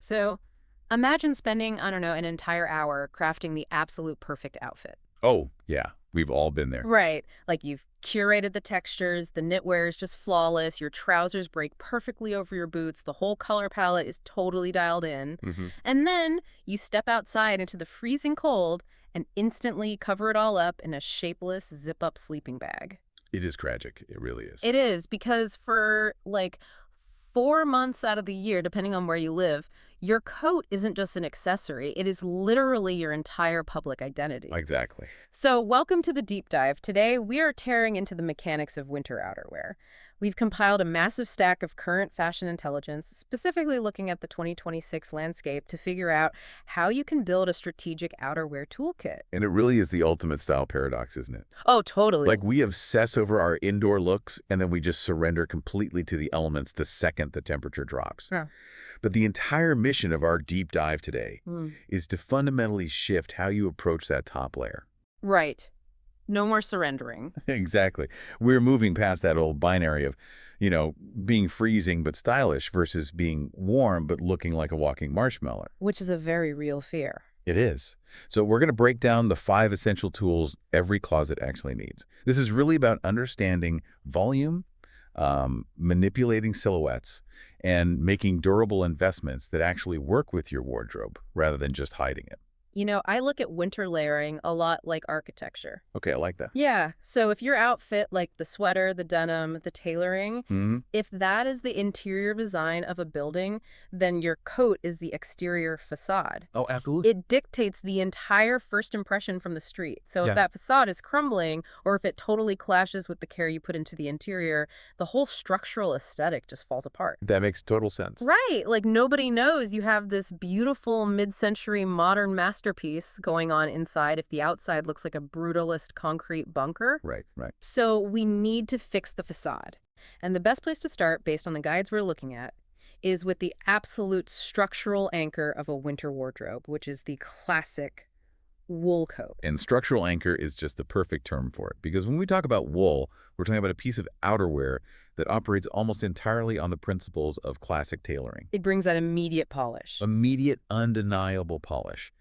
So imagine spending, I don't know, an entire hour crafting the absolute perfect outfit. Oh, yeah. We've all been there. Right. Like you've curated the textures, the knitwear is just flawless, your trousers break perfectly over your boots, the whole color palette is totally dialed in. Hmm. And then you step outside into the freezing cold and instantly cover it all up in a shapeless zip-up sleeping bag. It is tragic. It really is. It is because for like 4 months out of the year, depending on where you live, your coat isn't just an accessory. It is literally your entire public identity. Exactly. So, welcome to the deep dive. Today, we are tearing into the mechanics of winter outerwear. We've compiled a massive stack of current fashion intelligence, specifically looking at the 2026 landscape to figure out how you can build a strategic outerwear toolkit. And it really is the ultimate style paradox, isn't it? Oh, totally. Like we obsess over our indoor looks and then we just surrender completely to the elements the second the temperature drops. Yeah. But the entire mission of our deep dive today Mm. is to fundamentally shift how you approach that top layer. Right. No more surrendering. Exactly. We're moving past that old binary of, being freezing but stylish versus being warm but looking like a walking marshmallow. Which is a very real fear. It is. So we're going to break down the 5 essential tools every closet actually needs. This is really about understanding volume, manipulating silhouettes, and making durable investments that actually work with your wardrobe rather than just hiding it. You know, I look at winter layering a lot like architecture. Okay, I like that. Yeah. So if your outfit, like the sweater, the denim, the tailoring, Hmm. if that is the interior design of a building, then your coat is the exterior facade. Oh, absolutely. It dictates the entire first impression from the street. So if Yeah. that facade is crumbling, or if it totally clashes with the care you put into the interior, the whole structural aesthetic just falls apart. That makes total sense. Right. Like nobody knows you have this beautiful mid-century modern masterpiece going on inside if the outside looks like a brutalist concrete bunker. Right, right. So we need to fix the facade. And the best place to start, based on the guides we're looking at, is with the absolute structural anchor of a winter wardrobe, which is the classic wool coat. And structural anchor is just the perfect term for it. Because when we talk about wool, we're talking about a piece of outerwear that operates almost entirely on the principles of classic tailoring. It brings that immediate polish. Immediate, undeniable polish.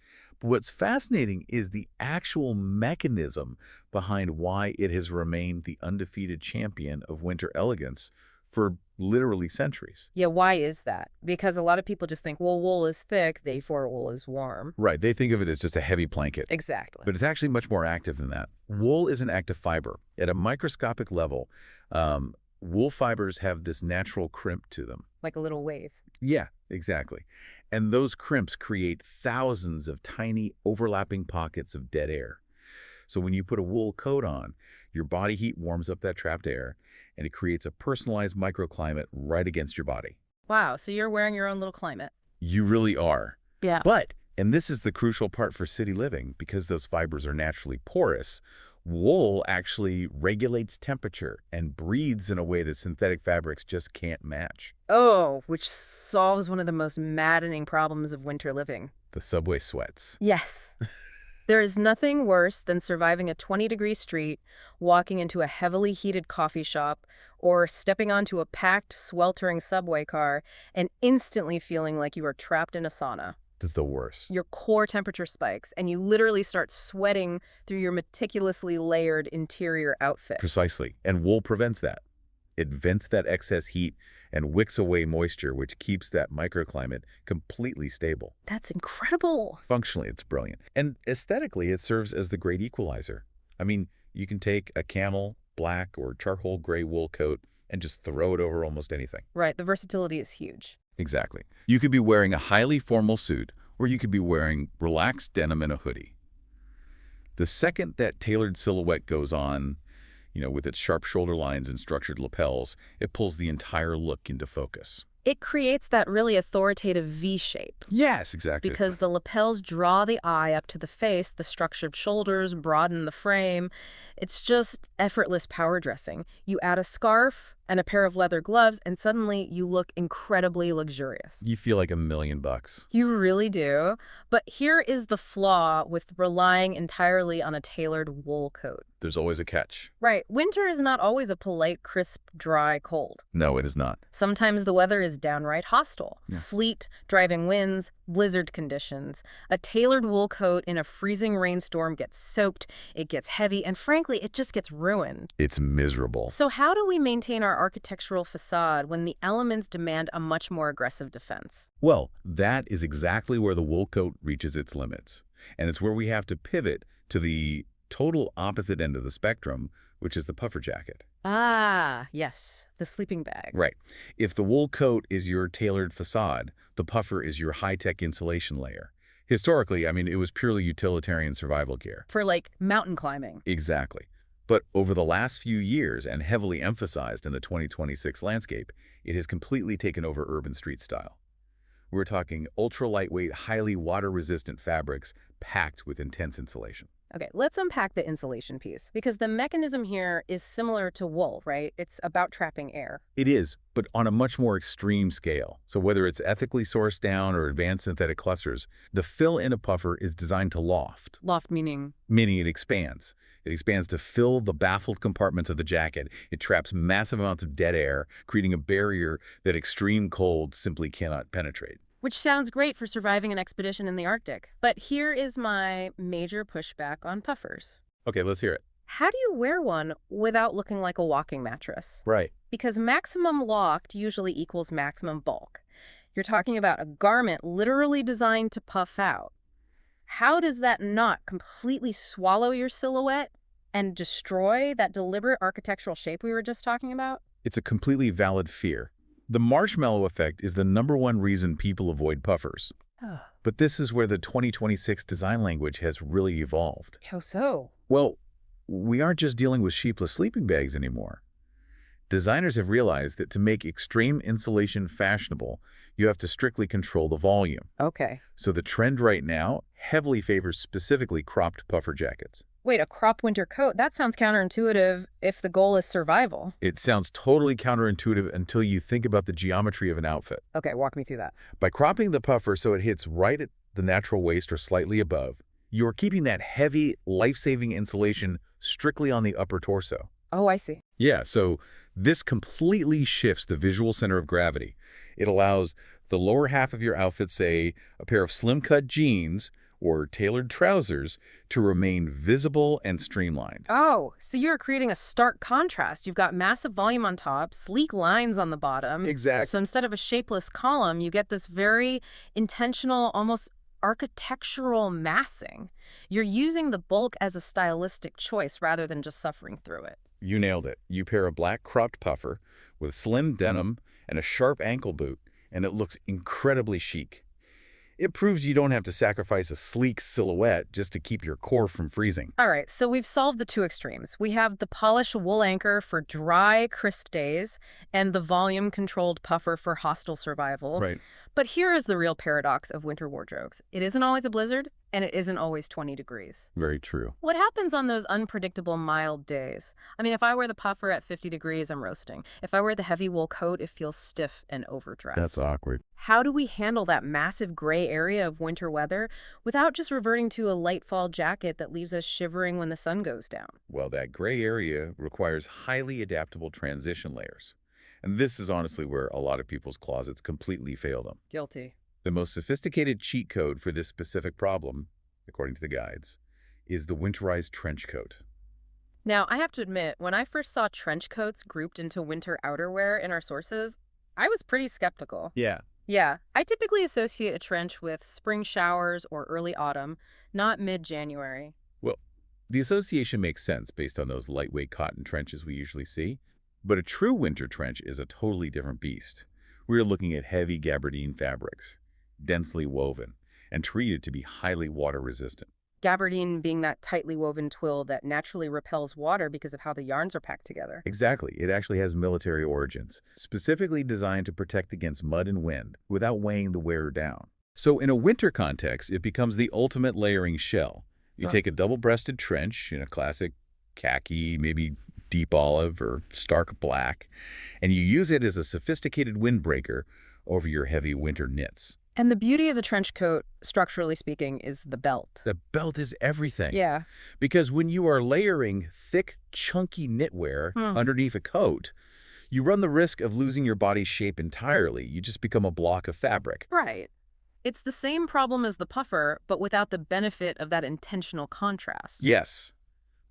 But what's fascinating is the actual mechanism behind why it has remained the undefeated champion of winter elegance for literally centuries. Yeah, why is that? Because a lot of people just think, well, wool is thick, therefore wool is warm. Right, they think of it as just a heavy blanket. Exactly. But it's actually much more active than that. Wool is an active fiber. At a microscopic level, wool fibers have this natural crimp to them. Like a little wave. Yeah, exactly. And those crimps create thousands of tiny overlapping pockets of dead air. So when you put a wool coat on, your body heat warms up that trapped air, and it creates a personalized microclimate right against your body. Wow, so you're wearing your own little climate. You really are. Yeah. But, and this is the crucial part for city living, because those fibers are naturally porous, wool actually regulates temperature and breathes in a way that synthetic fabrics just can't match. Oh, which solves one of the most maddening problems of winter living. The subway sweats. Yes. There is nothing worse than surviving a 20-degree street, walking into a heavily heated coffee shop, or stepping onto a packed, sweltering subway car and instantly feeling like you are trapped in a sauna. That's the worst. Your core temperature spikes, and you literally start sweating through your meticulously layered interior outfit. Precisely. And wool prevents that. It vents that excess heat and wicks away moisture, which keeps that microclimate completely stable. That's incredible. Functionally, it's brilliant. And aesthetically, it serves as the great equalizer. I mean, you can take a camel, black, or charcoal gray wool coat and just throw it over almost anything. Right, the versatility is huge. Exactly. You could be wearing a highly formal suit, or you could be wearing relaxed denim and a hoodie. The second that tailored silhouette goes on, with its sharp shoulder lines and structured lapels, it pulls the entire look into focus. It creates that really authoritative V shape. Yes, exactly. Because the lapels draw the eye up to the face, the structured shoulders broaden the frame. It's just effortless power dressing. You add a scarf, and a pair of leather gloves, and suddenly you look incredibly luxurious. You feel like $1,000,000. You really do. But here is the flaw with relying entirely on a tailored wool coat. There's always a catch. Right. Winter is not always a polite, crisp, dry cold. No, it is not. Sometimes the weather is downright hostile. Yeah. Sleet, driving winds, blizzard conditions. A tailored wool coat in a freezing rainstorm gets soaked, it gets heavy, and frankly, it just gets ruined. It's miserable. So how do we maintain our architectural facade when the elements demand a much more aggressive defense? Well, that is exactly where the wool coat reaches its limits. And it's where we have to pivot to the total opposite end of the spectrum, which is the puffer jacket. Ah, yes, the sleeping bag. Right. If the wool coat is your tailored facade, the puffer is your high-tech insulation layer. Historically, I mean, it was purely utilitarian survival gear. For like mountain climbing. Exactly. But over the last few years, and heavily emphasized in the 2026 landscape, it has completely taken over urban street style. We're talking ultra-lightweight, highly water-resistant fabrics packed with intense insulation. Okay, let's unpack the insulation piece, because the mechanism here is similar to wool, right? It's about trapping air. It is, but on a much more extreme scale. So whether it's ethically sourced down or advanced synthetic clusters, the fill in a puffer is designed to loft. Loft meaning? Meaning it expands. It expands to fill the baffled compartments of the jacket. It traps massive amounts of dead air, creating a barrier that extreme cold simply cannot penetrate. Which sounds great for surviving an expedition in the Arctic. But here is my major pushback on puffers. Okay, let's hear it. How do you wear one without looking like a walking mattress? Right. Because maximum loft usually equals maximum bulk. You're talking about a garment literally designed to puff out. How does that not completely swallow your silhouette and destroy that deliberate architectural shape we were just talking about? It's a completely valid fear. The marshmallow effect is the #1 reason people avoid puffers. Oh. But this is where the 2026 design language has really evolved. How so? Well, we aren't just dealing with sheepless sleeping bags anymore. Designers have realized that to make extreme insulation fashionable, you have to strictly control the volume. Okay. So the trend right now heavily favors specifically cropped puffer jackets. Wait, a cropped winter coat? That sounds counterintuitive if the goal is survival. It sounds totally counterintuitive until you think about the geometry of an outfit. Okay, walk me through that. By cropping the puffer so it hits right at the natural waist or slightly above, you're keeping that heavy, life-saving insulation strictly on the upper torso. Oh, I see. Yeah, so this completely shifts the visual center of gravity. It allows the lower half of your outfit, say a pair of slim-cut jeans or tailored trousers, to remain visible and streamlined. Oh, so you're creating a stark contrast. You've got massive volume on top, sleek lines on the bottom. Exactly. So instead of a shapeless column, you get this very intentional, almost architectural massing. You're using the bulk as a stylistic choice rather than just suffering through it. You nailed it. You pair a black cropped puffer with slim denim and a sharp ankle boot, and it looks incredibly chic. It proves you don't have to sacrifice a sleek silhouette just to keep your core from freezing. All right, so we've solved the two extremes. We have the polished wool anchor for dry, crisp days and the volume-controlled puffer for hostile survival. Right. But here is the real paradox of winter wardrobes. It isn't always a blizzard, and it isn't always 20 degrees. Very true. What happens on those unpredictable mild days? I mean, if I wear the puffer at 50 degrees, I'm roasting. If I wear the heavy wool coat, it feels stiff and overdressed. That's awkward. How do we handle that massive gray area of winter weather without just reverting to a light fall jacket that leaves us shivering when the sun goes down? Well, that gray area requires highly adaptable transition layers. And this is honestly where a lot of people's closets completely fail them. Guilty. The most sophisticated cheat code for this specific problem, according to the guides, is the winterized trench coat. Now, I have to admit, when I first saw trench coats grouped into winter outerwear in our sources, I was pretty skeptical. Yeah. Yeah, I typically associate a trench with spring showers or early autumn, not mid-January. Well, the association makes sense based on those lightweight cotton trenches we usually see. But a true winter trench is a totally different beast. We're looking at heavy gabardine fabrics, densely woven, and treated to be highly water-resistant. Gabardine being that tightly woven twill that naturally repels water because of how the yarns are packed together. Exactly. It actually has military origins, specifically designed to protect against mud and wind without weighing the wearer down. So in a winter context, it becomes the ultimate layering shell. You take a double-breasted trench in a classic khaki, maybe deep olive or stark black, and you use it as a sophisticated windbreaker over your heavy winter knits. And the beauty of the trench coat, structurally speaking, is the belt. The belt is everything. Yeah. Because when you are layering thick, chunky knitwear underneath a coat, you run the risk of losing your body's shape entirely. You just become a block of fabric. Right. It's the same problem as the puffer, but without the benefit of that intentional contrast. Yes,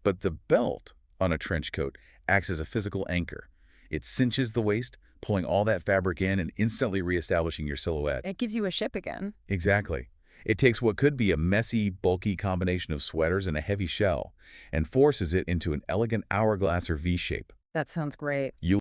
but the belt on a trench coat acts as a physical anchor. It cinches the waist, pulling all that fabric in and instantly reestablishing your silhouette. It gives you a shape again. Exactly. It takes what could be a messy, bulky combination of sweaters and a heavy shell and forces it into an elegant hourglass or V shape. That sounds great. You